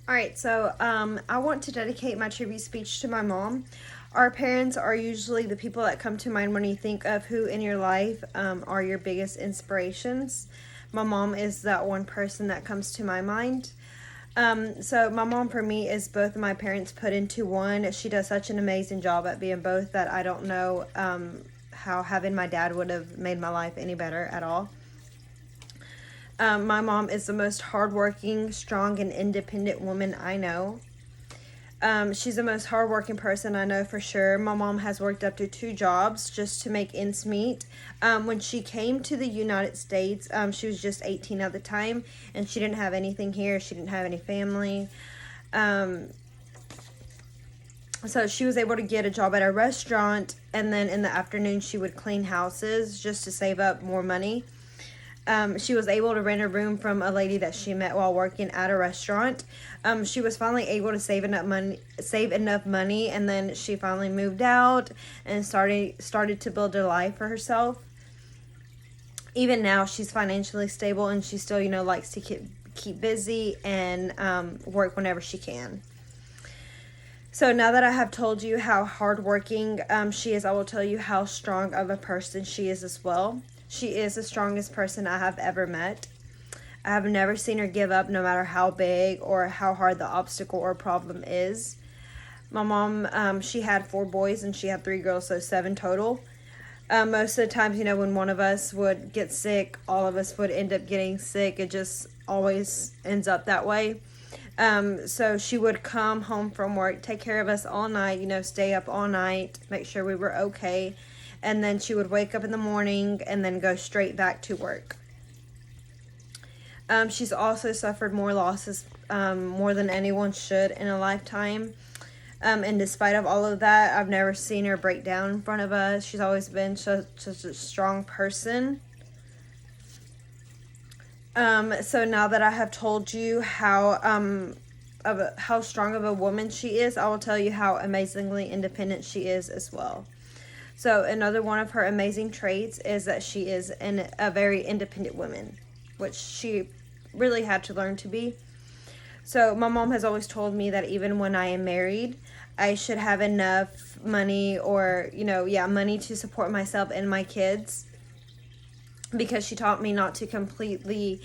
All right, so I want to dedicate my tribute speech to my mom. Our parents are usually the people that come to mind when you think of who in your life are your biggest inspirations. My mom is that one person that comes to my mind. So my mom for me is both of my parents put into one. She does such an amazing job at being both that I don't know how having my dad would have made my life any better at all. My mom is the most hardworking, strong, and independent woman I know. She's the most hardworking person I know for sure. My mom has worked up to 2 jobs just to make ends meet. When she came to the United States, she was just 18 at the time, and she didn't have anything here. She didn't have any family. So she was able to get a job at a restaurant, and then in the afternoon she would clean houses just to save up more money. She was able to rent a room from a lady that she met while working at a restaurant. She was finally able to save enough money, and then she finally moved out and started to build a life for herself. Even now, she's financially stable, and she still, likes to keep busy and work whenever she can. So now that I have told you how hardworking she is, I will tell you how strong of a person she is as well. She is the strongest person I have ever met. I have never seen her give up no matter how big or how hard the obstacle or problem is. My mom, she had 4 boys and she had 3 girls, so 7 total. Most of the times, when one of us would get sick, all of us would end up getting sick. It just always ends up that way. So she would come home from work, take care of us all night, stay up all night, make sure we were okay. And then she would wake up in the morning and then go straight back to work. She's also suffered more losses, more than anyone should in a lifetime. And despite of all of that, I've never seen her break down in front of us. She's always been such a strong person. So now that I have told you how strong of a woman she is, I will tell you how amazingly independent she is as well. So another one of her amazing traits is that she is a very independent woman, which she really had to learn to be. So my mom has always told me that even when I am married, I should have enough money or, money to support myself and my kids, because she taught me not to completely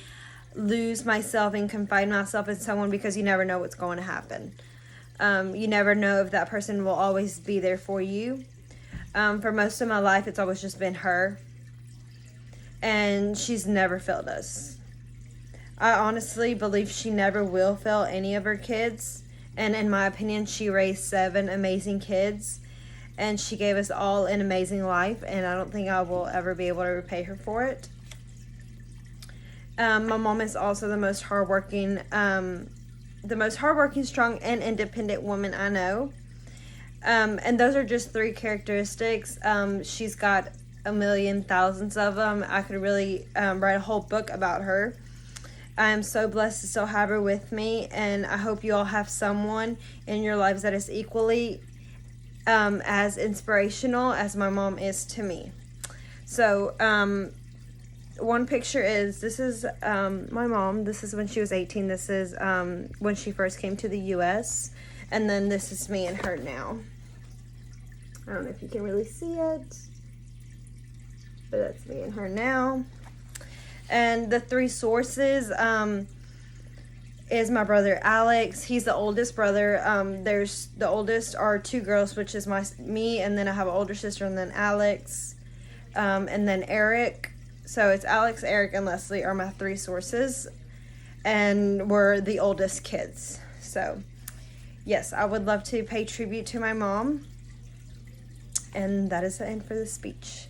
lose myself and confide myself in someone, because you never know what's going to happen. You never know if that person will always be there for you. For most of my life, it's always just been her, and she's never failed us. I honestly believe she never will fail any of her kids, and in my opinion, she raised 7 amazing kids, and she gave us all an amazing life, and I don't think I will ever be able to repay her for it. My mom is also the most hardworking, strong, and independent woman I know. And those are just 3 characteristics. She's got a million, thousands of them. I could really write a whole book about her. I am so blessed to still have her with me, and I hope you all have someone in your lives that is equally as inspirational as my mom is to me. So, one picture this is my mom. This is when she was 18. This is when she first came to the U.S., and then this is me and her now. I don't know if you can really see it, but that's me and her now. And the 3 sources is my brother Alex. He's the oldest brother. There's the oldest are 2 girls, which is me, and then I have an older sister, and then Alex, and then Eric. So it's Alex, Eric, and Leslie are my 3 sources, and we're the oldest kids. So yes, I would love to pay tribute to my mom. And that is the end for the speech.